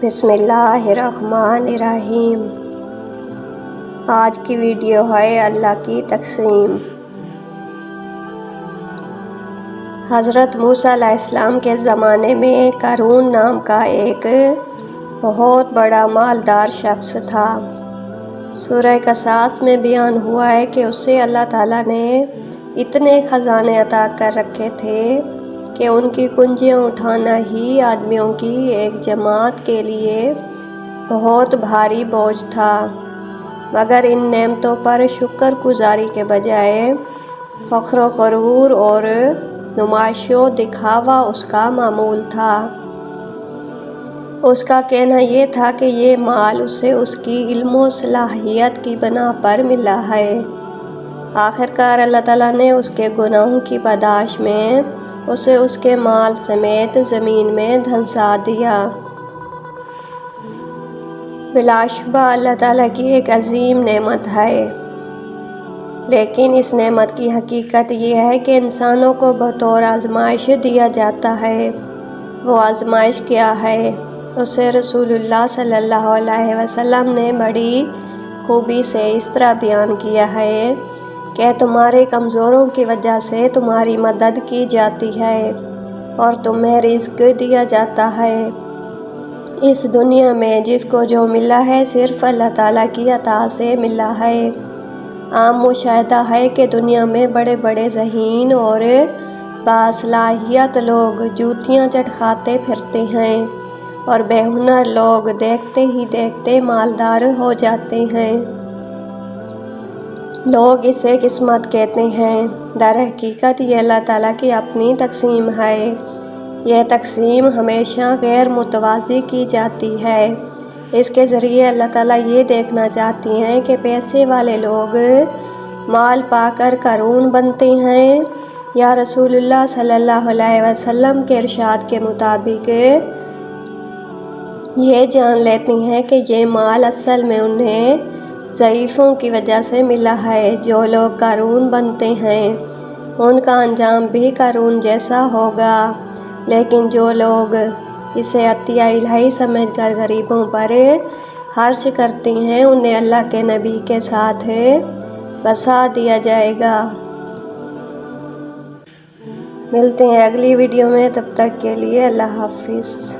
بسم اللہ الرحمن الرحیم۔ آج کی ویڈیو ہے اللہ کی تقسیم۔ حضرت موسیٰ علیہ السلام کے زمانے میں قارون نام کا ایک بہت بڑا مالدار شخص تھا۔ سورہ قصص میں بیان ہوا ہے کہ اسے اللہ تعالیٰ نے اتنے خزانے عطا کر رکھے تھے کہ ان کی کنجیاں اٹھانا ہی آدمیوں کی ایک جماعت کے لیے بہت بھاری بوجھ تھا، مگر ان نعمتوں پر شکر گزاری کے بجائے فخر و غرور اور نمائش و دکھاوا اس کا معمول تھا۔ اس کا کہنا یہ تھا کہ یہ مال اسے اس کی علم و صلاحیت کی بنا پر ملا ہے۔ آخرکار اللہ تعالیٰ نے اس کے گناہوں کی پاداش میں اسے اس کے مال سمیت زمین میں دھنسا دیا۔ بلا شبہ اللہ تعالیٰ کی ایک عظیم نعمت ہے، لیکن اس نعمت کی حقیقت یہ ہے کہ انسانوں کو بطور آزمائش دیا جاتا ہے۔ وہ آزمائش کیا ہے؟ اسے رسول اللہ صلی اللہ علیہ وسلم نے بڑی خوبی سے اس طرح بیان کیا ہے کہ تمہارے کمزوروں کی وجہ سے تمہاری مدد کی جاتی ہے اور تمہیں رزق دیا جاتا ہے۔ اس دنیا میں جس کو جو ملا ہے صرف اللہ تعالیٰ کی عطا سے ملا ہے۔ عام مشاہدہ ہے کہ دنیا میں بڑے بڑے ذہین اور باصلاحیت لوگ جوتیاں چٹکاتے پھرتے ہیں اور بے ہنر لوگ دیکھتے ہی دیکھتے مالدار ہو جاتے ہیں۔ لوگ اسے قسمت کہتے ہیں، در حقیقت یہ اللہ تعالیٰ کی اپنی تقسیم ہے۔ یہ تقسیم ہمیشہ غیر متوازی کی جاتی ہے۔ اس کے ذریعے اللہ تعالیٰ یہ دیکھنا چاہتی ہیں کہ پیسے والے لوگ مال پا کر قارون بنتے ہیں یا رسول اللہ صلی اللہ علیہ وسلم کے ارشاد کے مطابق یہ جان لیتے ہیں کہ یہ مال اصل میں انہیں ضعیفوں کی وجہ سے ملا ہے۔ جو لوگ قارون بنتے ہیں ان کا انجام بھی قارون جیسا ہوگا، لیکن جو لوگ اسے عطیہ الہی سمجھ کر غریبوں پر خرچ کرتے ہیں انہیں اللہ کے نبی کے ساتھ بسا دیا جائے گا۔ ملتے ہیں اگلی ویڈیو میں، تب تک کے لیے اللہ حافظ۔